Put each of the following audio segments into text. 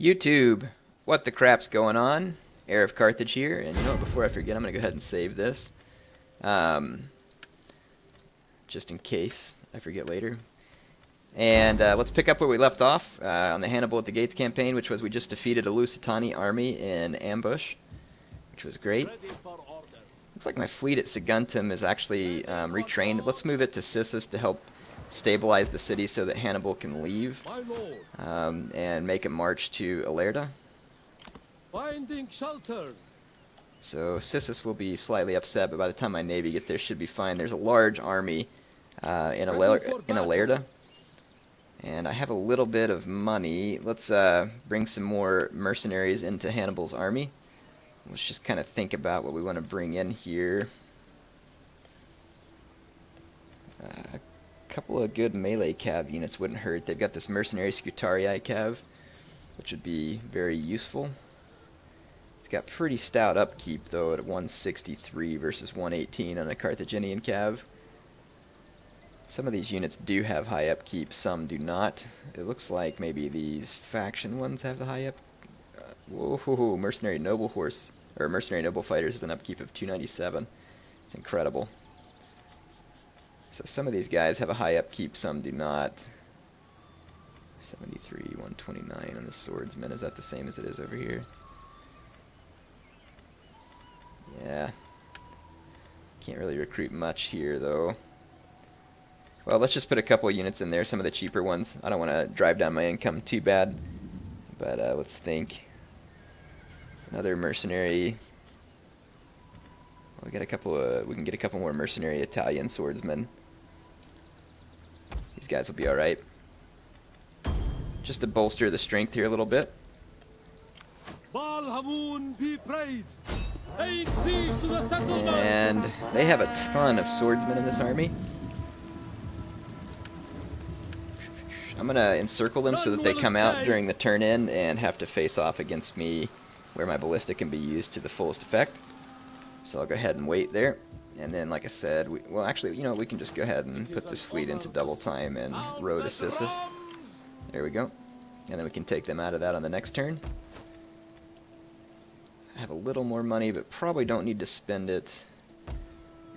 YouTube, what the crap's going on? HeirofCarthage here, and you know what, before I forget, I'm going to go ahead and save this. Um, just in case I forget later. And let's pick up where we left off on the Hannibal at the Gates campaign, which was we just defeated a Lusitani army in ambush, which was great. Looks like my fleet at Saguntum is actually retrained. Let's move it to Sissus to help stabilize the city so that Hannibal can leave and make a march to Ilerda. Finding shelter. So Sissus will be slightly upset, but by the time my navy gets there, should be fine. There's a large army in Ilerda, and I have a little bit of money. Let's bring some more mercenaries into Hannibal's army. Let's just kind of think about what we want to bring in here. A couple of good melee cav units wouldn't hurt. They've got this mercenary Scutarii cav, which would be very useful. It's got pretty stout upkeep, though, at 163 versus 118 on a Carthaginian cav. Some of these units do have high upkeep, some do not. It looks like maybe these faction ones have the high up. Whoa, mercenary noble horse, or mercenary noble fighters has an upkeep of 297. It's incredible. So some of these guys have a high upkeep, some do not. 73, 129 on the swordsman. Is that the same as it is over here? Yeah. Can't really recruit much here, though. Well, let's just put a couple of units in there, some of the cheaper ones. I don't want to drive down my income too bad. But let's think. Another mercenary. We can get a couple more mercenary Italian swordsmen. These guys will be alright. Just to bolster the strength here a little bit. Be praised. Laying siege to the settlement. And they have a ton of swordsmen in this army. I'm going to encircle them so that they come out during the turn-in and have to face off against me where my ballista can be used to the fullest effect. So I'll go ahead and wait there. And then, like I said, well, actually, you know, we can just go ahead and put this fleet into double time and row to Sissus. There we go. And then we can take them out of that on the next turn. I have a little more money, but probably don't need to spend it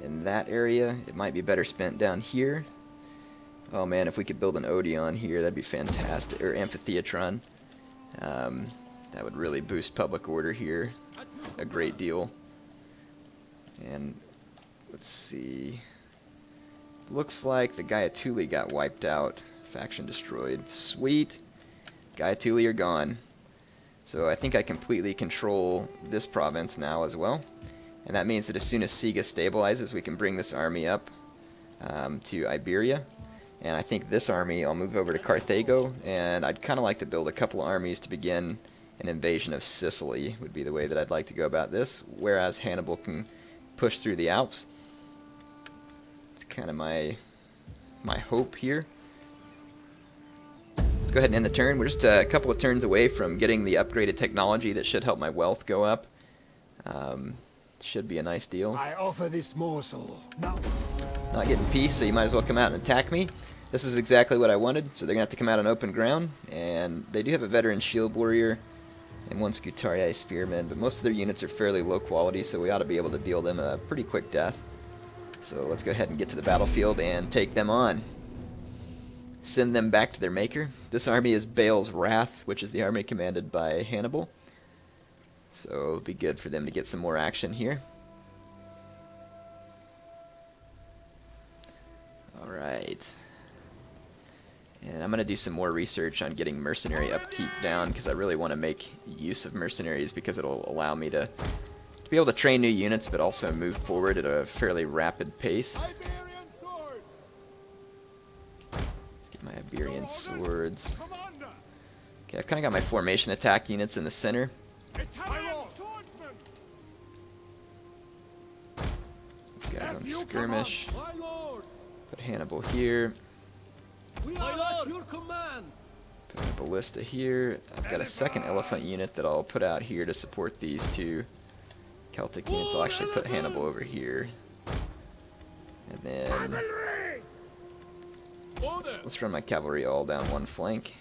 in that area. It might be better spent down here. Oh man, if we could build an Odeon here, that'd be fantastic. Or amphitheatron. That would really boost public order here a great deal. And let's see. Looks like the Gaiatuli got wiped out. Faction destroyed. Sweet. Gaiatuli are gone. So I think I completely control this province now as well. And that means that as soon as Siga stabilizes, we can bring this army up to Iberia. And I think this army, I'll move over to Carthago. And I'd kind of like to build a couple of armies to begin an invasion of Sicily, would be the way that I'd like to go about this. Whereas Hannibal can push through the Alps. It's kind of my hope here. Let's go ahead and end the turn. We're just a couple of turns away from getting the upgraded technology that should help my wealth go up. Should be a nice deal. I offer this morsel. Now. Not getting peace, so you might as well come out and attack me. This is exactly what I wanted, so they're going to have to come out on open ground. And they do have a veteran shield warrior and one Scutarii spearman, but most of their units are fairly low quality, so we ought to be able to deal them a pretty quick death. So let's go ahead and get to the battlefield and take them on. Send them back to their maker. This army is Baal's Wrath, which is the army commanded by Hannibal. So it'll be good for them to get some more action here. Alright. And I'm going to do some more research on getting mercenary upkeep down, because I really want to make use of mercenaries, because it'll allow me to be able to train new units, but also move forward at a fairly rapid pace. My Iberian swords. Okay, I've kind of got my formation attack units in the center. These guys on skirmish. Put Hannibal here. Put my ballista here. I've got a second elephant unit that I'll put out here to support these two Celtic units. I'll actually put Hannibal over here. And then let's run my cavalry all down one flank.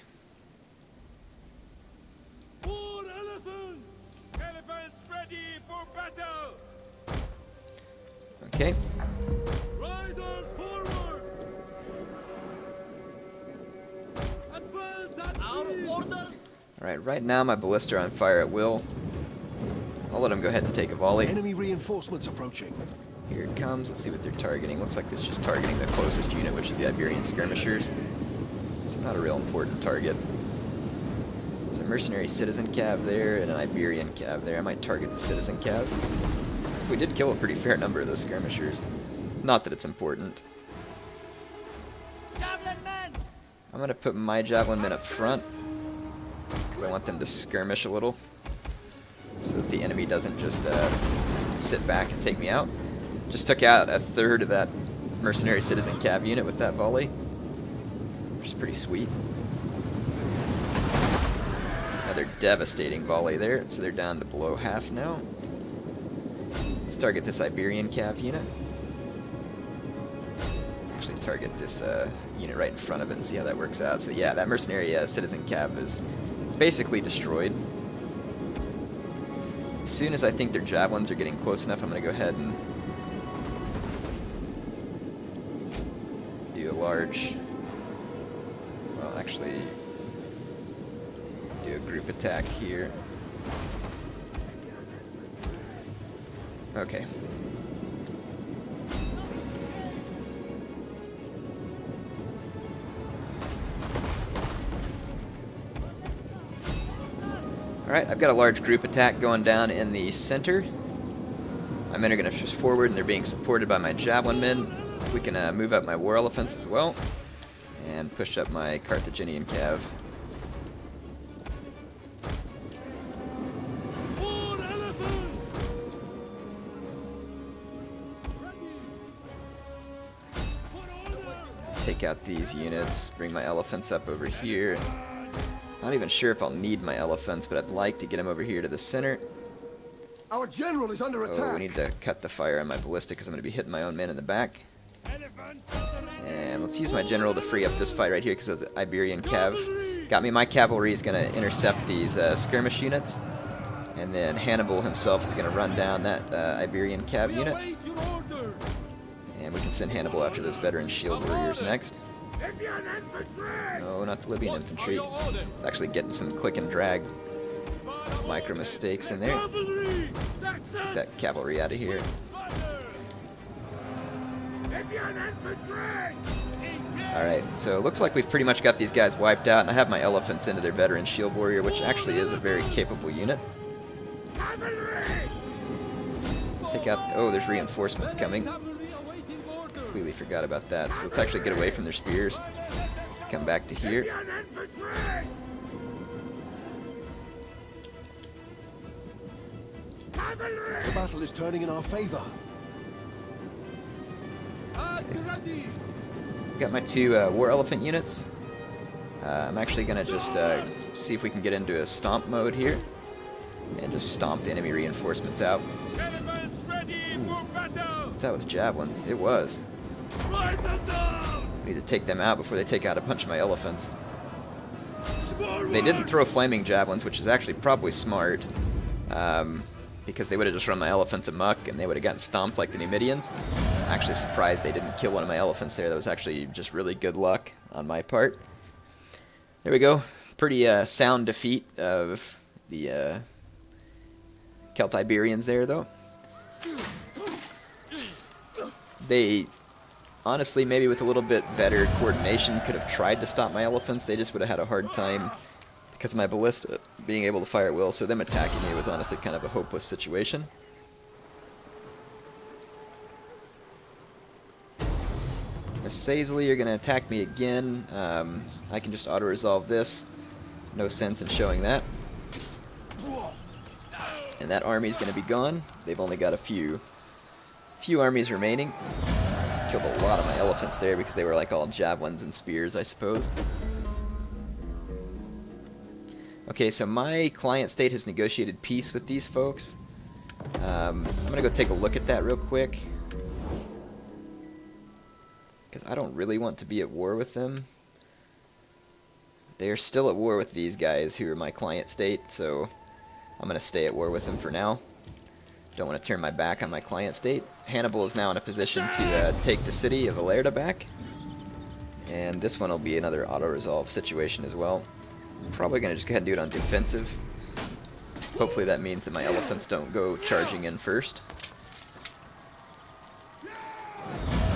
Alright, right now my ballista are on fire at will. I'll let them go ahead and take a volley. Enemy reinforcements approaching. Here it comes. Let's see what they're targeting. Looks like it's just targeting the closest unit, which is the Iberian skirmishers. So not a real important target. There's a mercenary citizen cav there and an Iberian cav there. I might target the citizen cav. We did kill a pretty fair number of those skirmishers. Not that it's important. I'm going to put my javelin men up front because I want them to skirmish a little so that the enemy doesn't just sit back and take me out. Just took out a third of that mercenary citizen cav unit with that volley, which is pretty sweet. Another devastating volley there, so they're down to below half now. Let's target this Iberian cav unit. Actually target this unit right in front of it and see how that works out. So yeah, that mercenary citizen cav is basically destroyed. As soon as I think their javelins are getting close enough, I'm going to go ahead and do a large, well actually do a group attack here. Okay. Alright, I've got a large group attack going down in the center. My men are going to push forward, and they're being supported by my javelin men. We can move up my war elephants as well, and push up my Carthaginian cav. Take out these units, bring my elephants up over here. Not even sure if I'll need my elephants, but I'd like to get them over here to the center. Our general is under attack. Oh, we need to cut the fire on my ballista because I'm going to be hitting my own men in the back. And let's use my general to free up this fight right here because of the Iberian cav. Got me. My cavalry is going to intercept these skirmish units. And then Hannibal himself is going to run down that Iberian cav unit. And we can send Hannibal after those veteran shield warriors next. No, not the Libyan infantry. It's actually getting some click and drag micro mistakes in there. Let's get that cavalry out of here. Alright, so it looks like we've pretty much got these guys wiped out, and I have my elephants into their veteran shield warrior, which actually is a very capable unit. Take out, oh, there's reinforcements coming. Completely forgot about that. So let's actually get away from their spears. Come back to here. The battle is turning in our favor. Got my two war elephant units. I'm actually going to just see if we can get into a stomp mode here. And just stomp the enemy reinforcements out. If that was javelins, it was. Need to take them out before they take out a bunch of my elephants. They didn't throw flaming javelins, which is actually probably smart, because they would have just run my elephants amok and they would have gotten stomped like the Numidians. I'm actually surprised they didn't kill one of my elephants there. That was actually just really good luck on my part. There we go. Pretty sound defeat of the Celt-Iberians there, though. They, honestly, maybe with a little bit better coordination, could have tried to stop my elephants. They just would have had a hard time because of my ballista being able to fire at will, so them attacking me was honestly kind of a hopeless situation. Miss Saisley, you're going to attack me again. I can just auto-resolve this. No sense in showing that. And that army's going to be gone. They've only got a few armies remaining. Killed a lot of my elephants there because they were like all javelins and spears, I suppose. Okay, so my client state has negotiated peace with these folks. I'm going to go take a look at that real quick, because I don't really want to be at war with them. They're still at war with these guys who are my client state, so I'm going to stay at war with them for now. Don't want to turn my back on my client state. Hannibal is now in a position to take the city of Ilerda back. And this one will be another auto-resolve situation as well. Probably going to just go ahead and do it on defensive. Hopefully that means that my elephants don't go charging in first.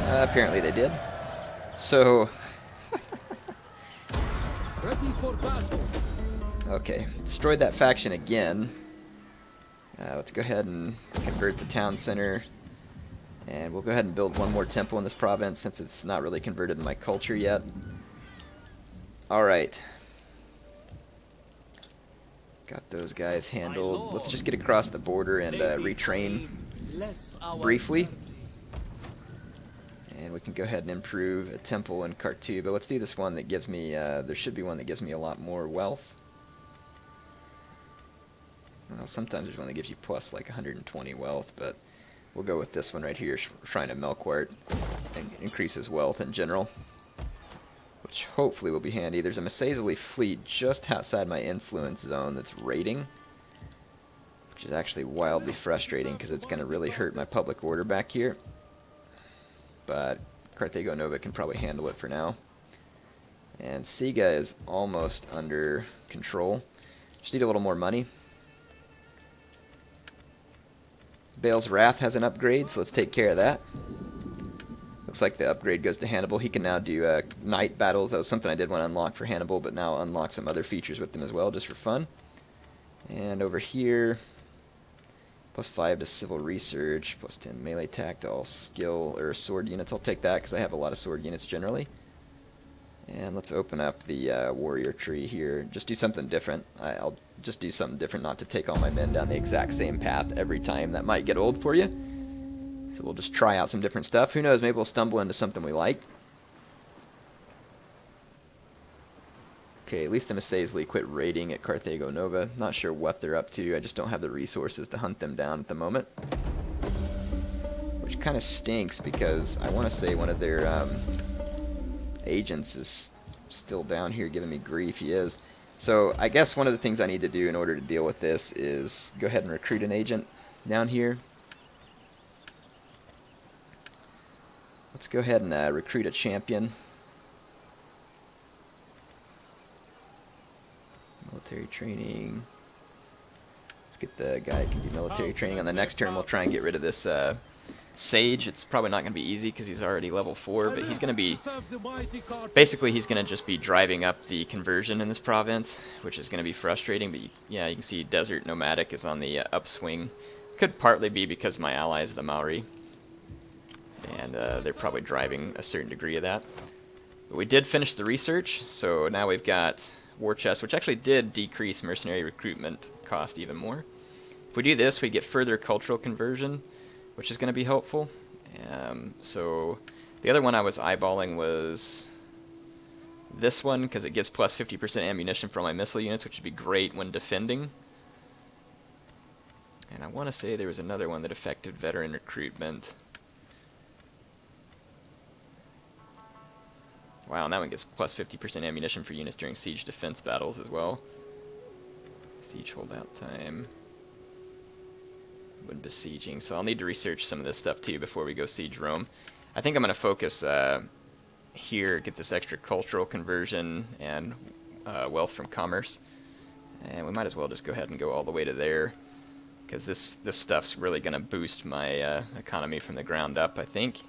Apparently they did. So, Ready for battle. okay, destroyed that faction again. Let's go ahead and convert the town center. And we'll go ahead and build one more temple in this province since it's not really converted in my culture yet. Alright. Got those guys handled. Let's just get across the border and retrain briefly. And we can go ahead and improve a temple in Khartoum. But let's do this one that gives me, there should be one that gives me a lot more wealth. Well, sometimes there's one that gives you plus like 120 wealth, but we'll go with this one right here, Shrine of Melkwart, and increases wealth in general, which hopefully will be handy. There's a Masazeli fleet just outside my influence zone that's raiding, which is actually wildly frustrating because it's going to really hurt my public order back here. But Carthago Nova can probably handle it for now. And Siga is almost under control. Just need a little more money. Bale's Wrath has an upgrade, so let's take care of that. Looks like the upgrade goes to Hannibal. He can now do night battles. That was something I did want to unlock for Hannibal, but now unlock some other features with them as well, just for fun. And over here, +5 to civil research, +10 melee attack to all skill or sword units. I'll take that because I have a lot of sword units generally. And let's open up the warrior tree here. Just do something different. I'll just do something different, not to take all my men down the exact same path every time. That might get old for you. So we'll just try out some different stuff. Who knows, maybe we'll stumble into something we like. Okay, at least the Masazeli quit raiding at Carthago Nova. Not sure what they're up to. I just don't have the resources to hunt them down at the moment. Which kind of stinks because I want to say one of their agents is still down here giving me grief. He is. So I guess one of the things I need to do in order to deal with this is go ahead and recruit an agent down here. Let's go ahead and recruit a champion. Military training. Let's get the guy who can do military training. On the next turn we'll try and get rid of this Sage. It's probably not going to be easy because he's already level 4, but he's going to be, basically he's going to just be driving up the conversion in this province, which is going to be frustrating, but yeah, you can see Desert Nomadic is on the upswing. Could partly be because my allies, the Maori, and they're probably driving a certain degree of that. But we did finish the research, so now we've got War Chest, which actually did decrease mercenary recruitment cost even more. If we do this, we get further cultural conversion, which is going to be helpful. So the other one I was eyeballing was this one, because it gives plus 50% ammunition for all my missile units, which would be great when defending. And I want to say there was another one that affected veteran recruitment. Wow, and that one gives plus 50% ammunition for units during siege defense battles as well. Siege holdout time. When besieging, so I'll need to research some of this stuff too before we go siege Rome. I think I'm going to focus here, get this extra cultural conversion and wealth from commerce, and we might as well just go ahead and go all the way to there, because this stuff's really going to boost my economy from the ground up, I think.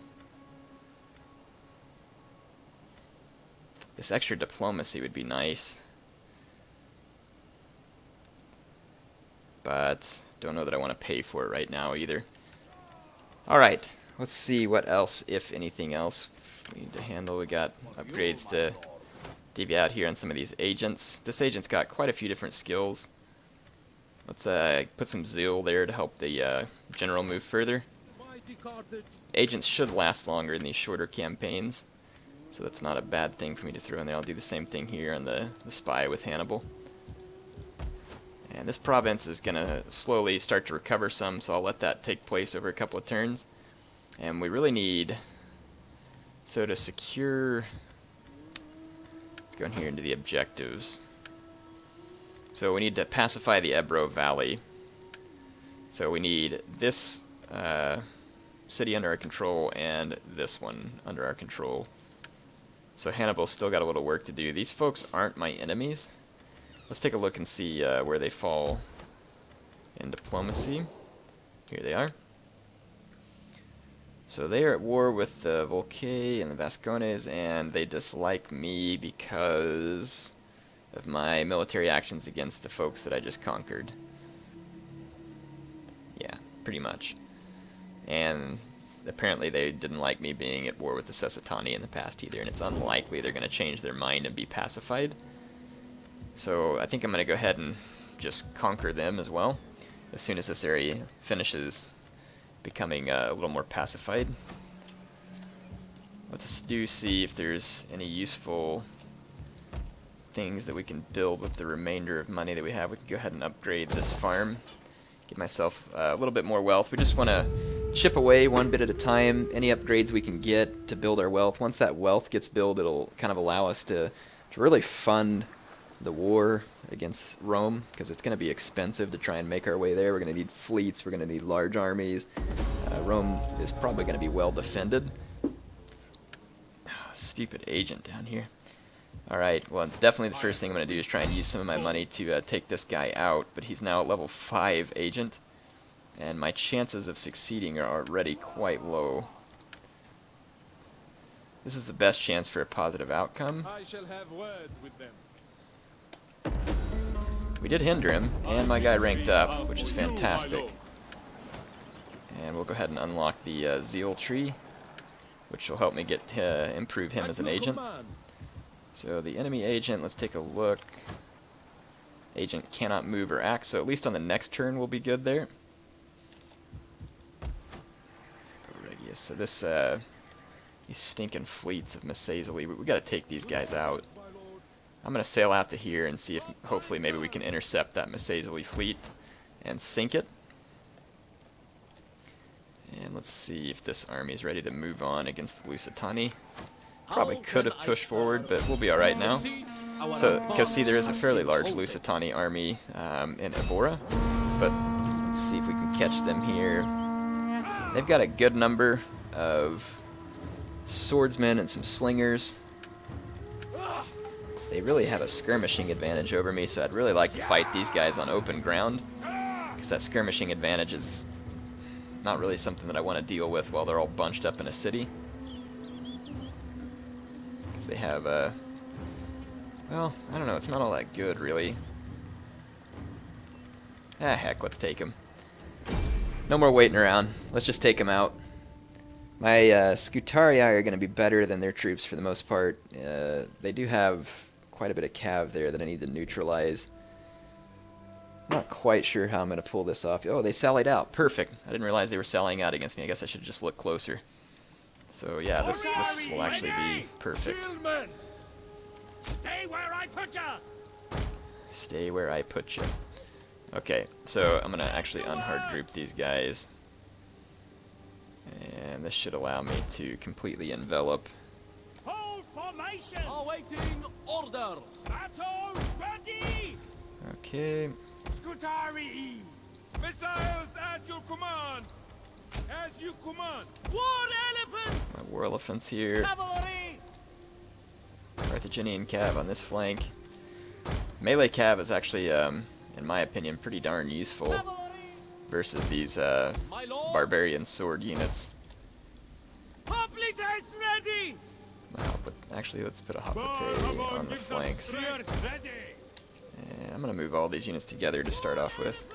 This extra diplomacy would be nice, but don't know that I want to pay for it right now either. Alright, let's see what else, if anything else, we need to handle. We got upgrades to divvy out here on some of these agents. This agent's got quite a few different skills. Let's put some zeal there to help the general move further. Agents should last longer in these shorter campaigns, so that's not a bad thing for me to throw in there. I'll do the same thing here on the spy with Hannibal. And this province is going to slowly start to recover some, so I'll let that take place over a couple of turns. And we really need, so to secure, let's go in here into the objectives. So we need to pacify the Ebro Valley. So we need this city under our control and this one under our control. So Hannibal's still got a little work to do. These folks aren't my enemies, let's take a look and see where they fall in diplomacy. Here they are. So they are at war with the Volcae and the Vascones, and they dislike me because of my military actions against the folks that I just conquered. Yeah, pretty much. And apparently they didn't like me being at war with the Sessatani in the past either, and it's unlikely they're going to change their mind and be pacified. So I think I'm going to go ahead and just conquer them as well, as soon as this area finishes becoming a little more pacified. Let's do see if there's any useful things that we can build with the remainder of money that we have. We can go ahead and upgrade this farm, get myself a little bit more wealth. We just want to chip away one bit at a time, any upgrades we can get to build our wealth. Once that wealth gets built, it'll kind of allow us to really fund the war against Rome, because it's going to be expensive to try and make our way there. We're going to need fleets, we're going to need large armies. Rome is probably going to be well defended. Stupid agent down here. Alright, well, definitely the first thing I'm going to do is try and use some of my money to take this guy out, but he's now at level 5 agent, and my chances of succeeding are already quite low. This is the best chance for a positive outcome. I shall have words with them. We did hinder him, and my guy ranked up, which is fantastic. And we'll go ahead and unlock the Zeal tree, which will help me get improve him as an agent. So the enemy agent, let's take a look. Agent cannot move or act, so at least on the next turn we'll be good there. So this, these stinking fleets of Masazeli, we gotta take these guys out. I'm gonna sail out to here and see if hopefully maybe we can intercept that Masazeli fleet and sink it. And let's see if this army is ready to move on against the Lusitani. Probably could have pushed forward, but we'll be alright now. So, because see, there is a fairly large Lusitani army in Evora, but let's see if we can catch them here. They've got a good number of swordsmen and some slingers. They really have a skirmishing advantage over me, so I'd really like to fight these guys on open ground, because that skirmishing advantage is not really something that I want to deal with while they're all bunched up in a city. Because they have well, I don't know, it's not all that good, really. Ah, heck, let's take them. No more waiting around. Let's just take them out. My Scutarii are going to be better than their troops for the most part. They do have quite a bit of cav there that I need to neutralize. Not quite sure how I'm going to pull this off. Oh, they sallied out. Perfect. I didn't realize they were sallying out against me. I guess I should just look closer. So yeah, this will actually be perfect. Stay where I put ya. Stay where I put you. Okay, so I'm going to actually unhard group these guys. And this should allow me to completely envelop. Hold formation. Awaiting orders. Battle ready. Okay. Scutarii. Missiles at your command. As you command. War elephants. My war elephants here. Cavalry. Carthaginian cav on this flank. Melee cav is actually, in my opinion, pretty darn useful versus these barbarian sword units. Hoplites ready. Wow, but actually, let's put a Hoplite on the flanks. And I'm gonna move all these units together to start off with.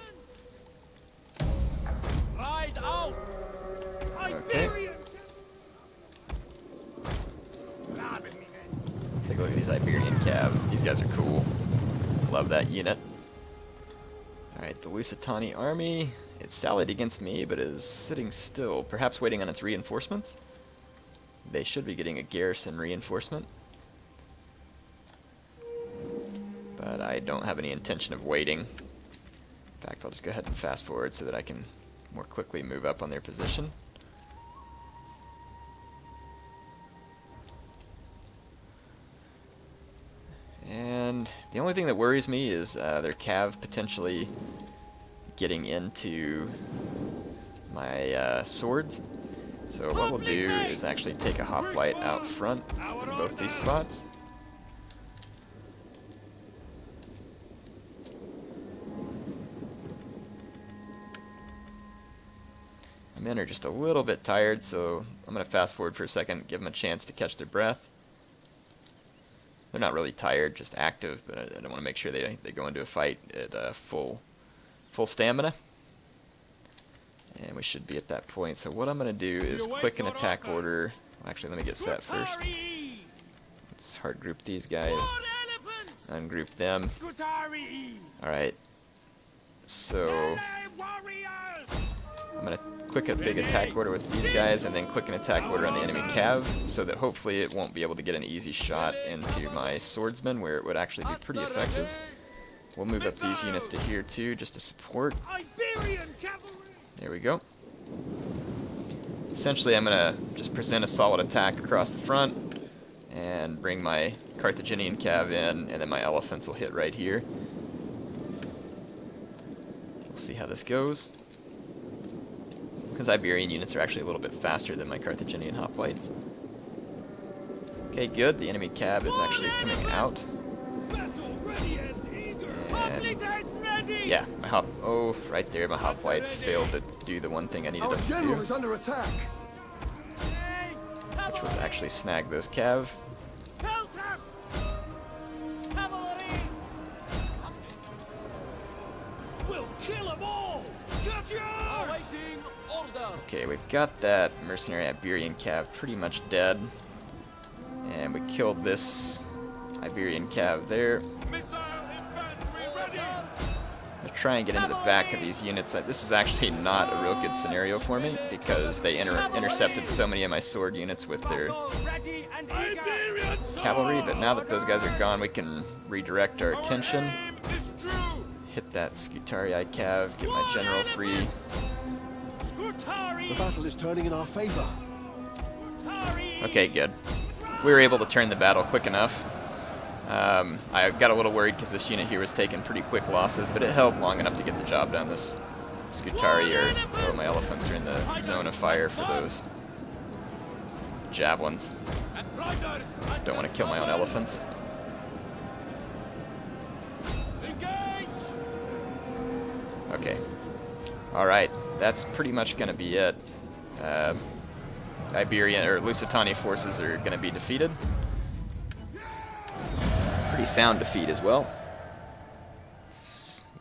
Ride out. Okay. Let's take a look at these Iberian cav. These guys are cool. Love that unit. Alright, the Lusitani army. It's sallied against me, but is sitting still, perhaps waiting on its reinforcements. They should be getting a garrison reinforcement. But I don't have any intention of waiting. In fact, I'll just go ahead and fast forward so that I can more quickly move up on their position. And the only thing that worries me is their cav potentially getting into my swords. So what we'll do is actually take a hoplite out front in both these spots. My men are just a little bit tired, so I'm going to fast forward for a second, give them a chance to catch their breath. They're not really tired, just active, but I want to make sure they go into a fight at full stamina. And we should be at that point. So what I'm going to do is click an attack order. Well, actually, let me get set first. Let's hard group these guys. Ungroup them. Alright. So I'm going to click a big attack order with these guys and then click an attack order on the enemy cav so that hopefully it won't be able to get an easy shot into my swordsman where it would actually be pretty effective. We'll move up these units to here too just to support. There we go. Essentially I'm going to just present a solid attack across the front and bring my Carthaginian cav in, and then my elephants will hit right here. We'll see how this goes. Because Iberian units are actually a little bit faster than my Carthaginian hoplites. Okay, good. The enemy cav is actually coming out. And yeah, oh, right there, my hoplites failed to do the one thing I needed them to do. Is under attack. Which was actually snag those cav. We'll kill them all. Okay, we've got that mercenary Iberian cav pretty much dead. And we killed this Iberian cav there. I'm try and get into the back of these units. This is actually not a real good scenario for me because they intercepted so many of my sword units with their cavalry, but now that those guys are gone, we can redirect our attention. Hit that Scutarii cav, get my general free. The battle is turning in our favor. Okay, good. We were able to turn the battle quick enough. I got a little worried because this unit here was taking pretty quick losses, but it held long enough to get the job done. This Scutarii, or my elephants are in the zone of fire for those javelins. Don't want to kill my own elephants. Okay. Alright, that's pretty much going to be it. Iberian or Lusitani forces are going to be defeated. Pretty sound defeat as well.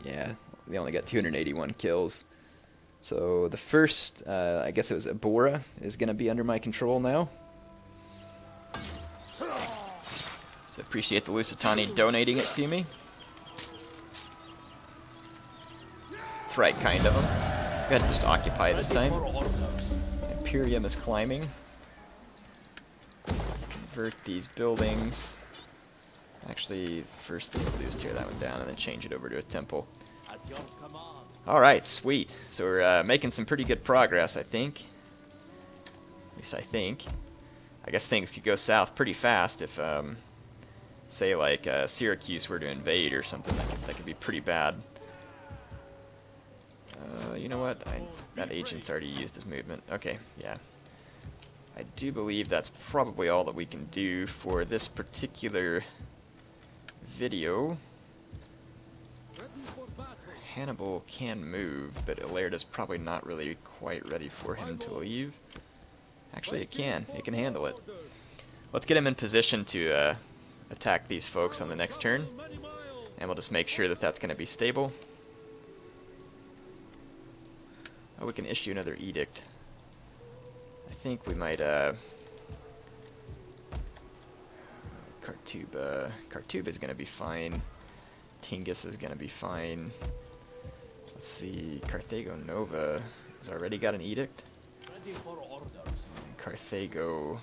Yeah, they only got 281 kills. So the first, I guess it was Abora, is going to be under my control now. So appreciate the Lusitani donating it to me. That's right, kind of them. Go ahead and just occupy this time. Imperium is climbing. Let's convert these buildings. Actually, first thing we'll do is tear that one down and then change it over to a temple. Alright, sweet. So we're making some pretty good progress, I think. At least I think. I guess things could go south pretty fast if, say, like Syracuse were to invade or something. That could be pretty bad. You know what? That agent's already used his movement. Okay, yeah. I do believe that's probably all that we can do for this particular video. Hannibal can move, but Ilerda's probably not really quite ready for him to leave. Actually, it can. It can handle it. Let's get him in position to attack these folks on the next turn. And we'll just make sure that that's going to be stable. Oh, we can issue another edict. I think we might, Kartuba is going to be fine. Tingis is going to be fine. Let's see, Carthago Nova has already got an edict. And Carthago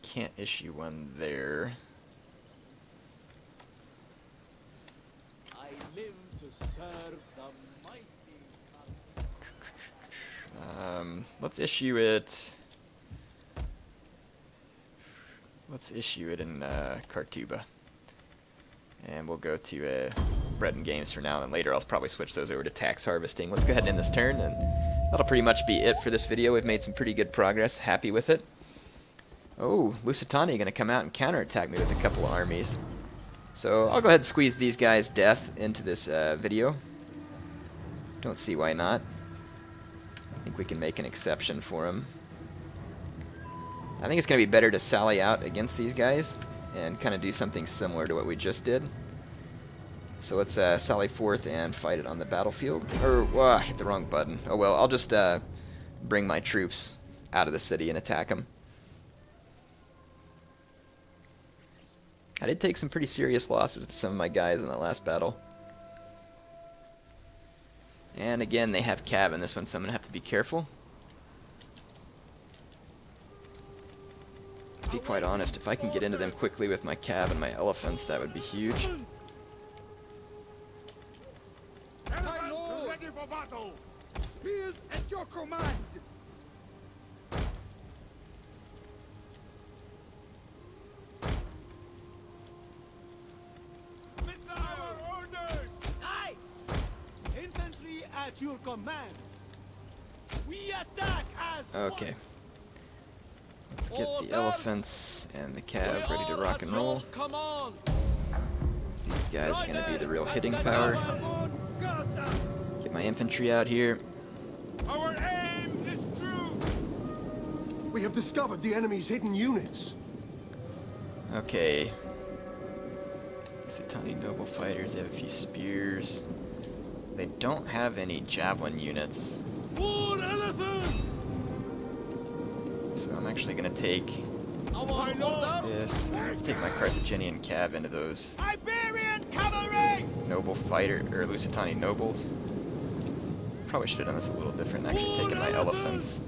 can't issue one there. I live to serve the mighty. Let's issue it. Let's issue it in Kartuba. And we'll go to Bread and Games for now, and later I'll probably switch those over to tax harvesting. Let's go ahead and end this turn, and that'll pretty much be it for this video. We've made some pretty good progress. Happy with it. Oh, Lusitani going to come out and counterattack me with a couple of armies. So I'll go ahead and squeeze these guys' death into this video. Don't see why not. we can make an exception for him. I think it's going to be better to sally out against these guys and kind of do something similar to what we just did. So let's sally forth and fight it on the battlefield. Or, I hit the wrong button. Oh well, I'll just bring my troops out of the city and attack them. I did take some pretty serious losses to some of my guys in that last battle. And again, they have cav in this one, so I'm going to have to be careful. To be quite honest, if I can get into them quickly with my cav and my elephants, that would be huge. My lord, ready for battle. Spears at your command. Missile orders. Aye! Infantry at your command. We attack as Okay. one. Let's get the elephants and the cav ready to rock and roll. Come on! These guys are going to be the real hitting power. Guards us. Get my infantry out here. Our aim is true. We have discovered the enemy's hidden units. Okay. Lusitani noble fighters, they have a few spears. They don't have any javelin units. War elephant. So I'm actually going to take My lord. this, and let's take my Carthaginian cav into those Iberian cavalry. noble fighter, or Lusitani nobles. Probably should have done this a little different, actually taken my elephants.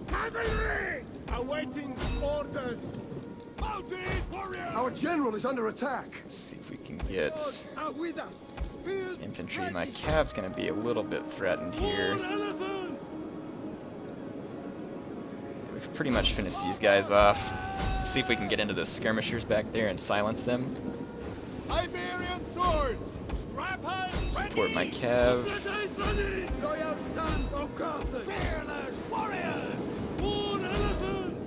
Cavalry. Awaiting orders. Mounted warriors. Our general is under attack. Let's see if we can get Are with us. Spears. infantry. My ready. cav's going to be a little bit threatened here. War elephant. We've pretty much finished these guys off. See if we can get into the skirmishers back there and silence them. Iberian swords. Strap hands. Support my cav. Loyal sons of Carthage. Fearless warriors. War elephant.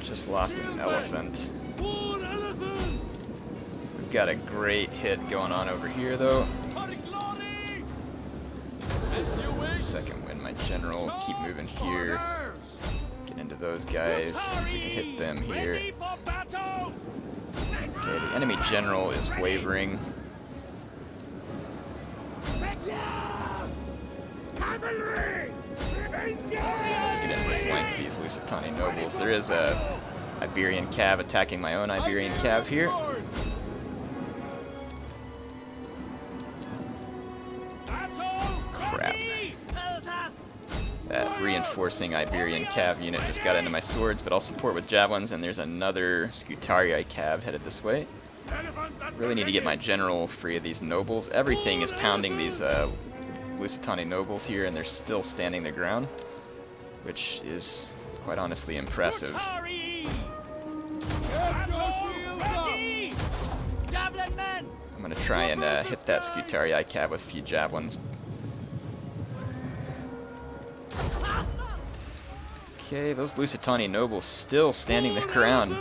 Just lost an elephant. War elephant. We've got a great hit going on over here, though. For glory. As you wish. Second win, my general. Keep moving here. Get into those guys. See if we can hit them here. Ready for battle. Okay, the enemy general is wavering. Cavalry. Let's get in with flank these Lusitani nobles. There is a Iberian cav attacking my own Iberian cav here. Crap. That reinforcing Iberian cav unit just got into my swords, but I'll support with javelins, and there's another Scutarii cav headed this way. Really need to get my general free of these nobles. Everything is pounding these Lusitani nobles here, and they're still standing their ground, which is quite honestly impressive. I'm going to try and hit that Scutarii cav with a few javelins. Okay, those Lusitani nobles still standing their ground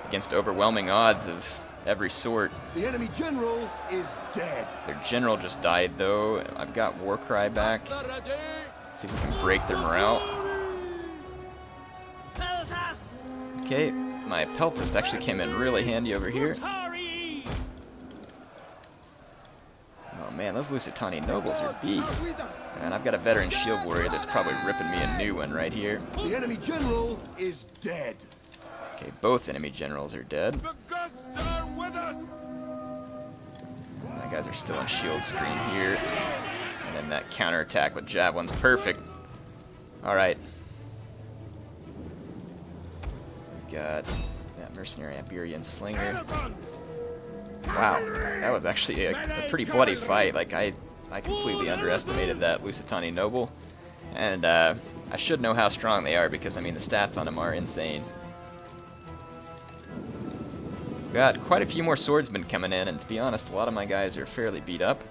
against overwhelming odds of every sort. The enemy general is dead. Their general just died, though. I've got Warcry back. See if we can break their morale. Okay, my Peltist actually came in really handy over here. Oh man, those Lusitani nobles are beasts. And I've got a veteran shield warrior that's probably ripping me a new one right here. The enemy general is dead. Okay, both enemy generals are dead. The gods are with us. My guys are still in shield screen here. And then that counterattack with javelins, perfect. Alright. We've got that mercenary Iberian slinger. Elephants. Wow, that was actually a pretty bloody fight. Like, I completely underestimated that Lusitani noble. And I should know how strong they are because, I mean, the stats on them are insane. We've got quite a few more swordsmen coming in, and to be honest, a lot of my guys are fairly beat up.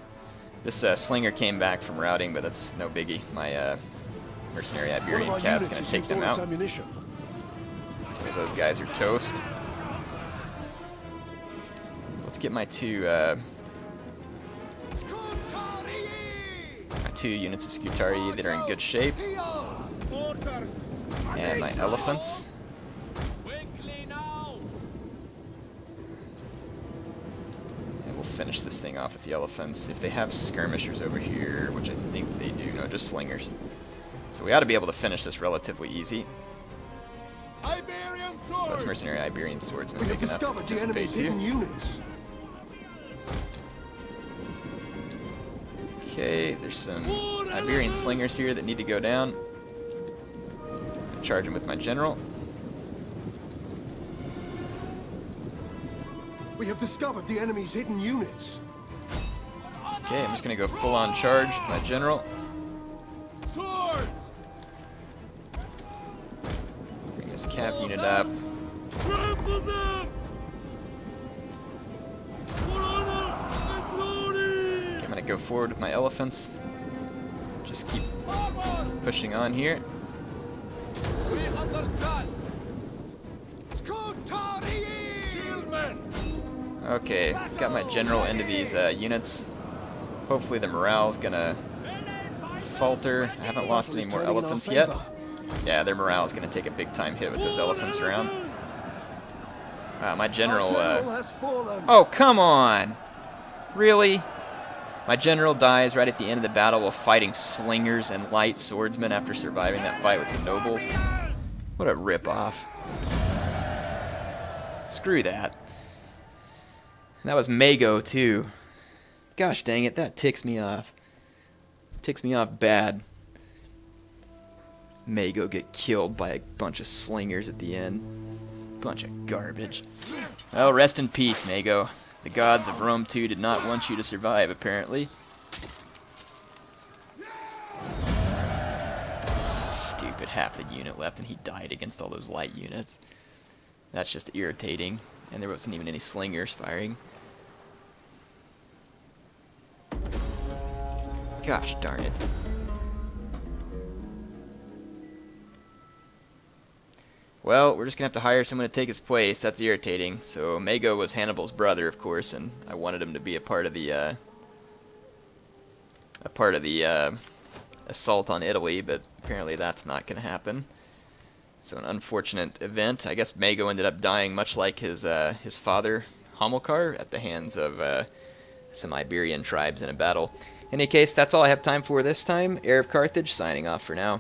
This slinger came back from routing, but that's no biggie. My mercenary Iberian cab's going to take them out. Ammunition. So those guys are toast. Let's get my two 2 units of Scutari that are in good shape. And my elephants. And we'll finish this thing off with the elephants. If they have skirmishers over here, which I think they do, no, just slingers. So we ought to be able to finish this relatively easy. Less mercenary Iberian swordsmen We have big enough to discovered the participate enemy's hidden too. units. Okay, there's some Iberian slingers here that need to go down. Charge them with my general. We have discovered the enemy's hidden units. Okay, I'm just gonna go full on charge with my general. Swords! Bring this cap unit up. Trample them! Okay, I'm gonna go forward with my elephants. Just keep pushing on here. We understand! Scutari! Shieldmen! Okay, got my general into these units. Hopefully the morale's gonna falter. I haven't lost any more elephants yet. Yeah, their morale is gonna take a big time hit with those elephants around. My general, has fallen. oh, come on! Really? My general dies right at the end of the battle while fighting slingers and light swordsmen after surviving that fight with the nobles. What a ripoff. Screw that. And that was Mago, too. Gosh dang it, that ticks me off. Ticks me off bad. Mago get killed by a bunch of slingers at the end. Bunch of garbage. Well, rest in peace, Mago. The gods of Rome 2 did not want you to survive, apparently. Stupid, half the unit left and he died against all those light units. That's just irritating. And there wasn't even any slingers firing. Gosh darn it. Well, we're just gonna have to hire someone to take his place. That's irritating. So Mago was Hannibal's brother, of course, and I wanted him to be a part of the assault on Italy, but apparently that's not gonna happen. So an unfortunate event. I guess Mago ended up dying much like his father Hamilcar at the hands of some Iberian tribes in a battle. In any case, that's all I have time for this time. Heir of Carthage signing off for now.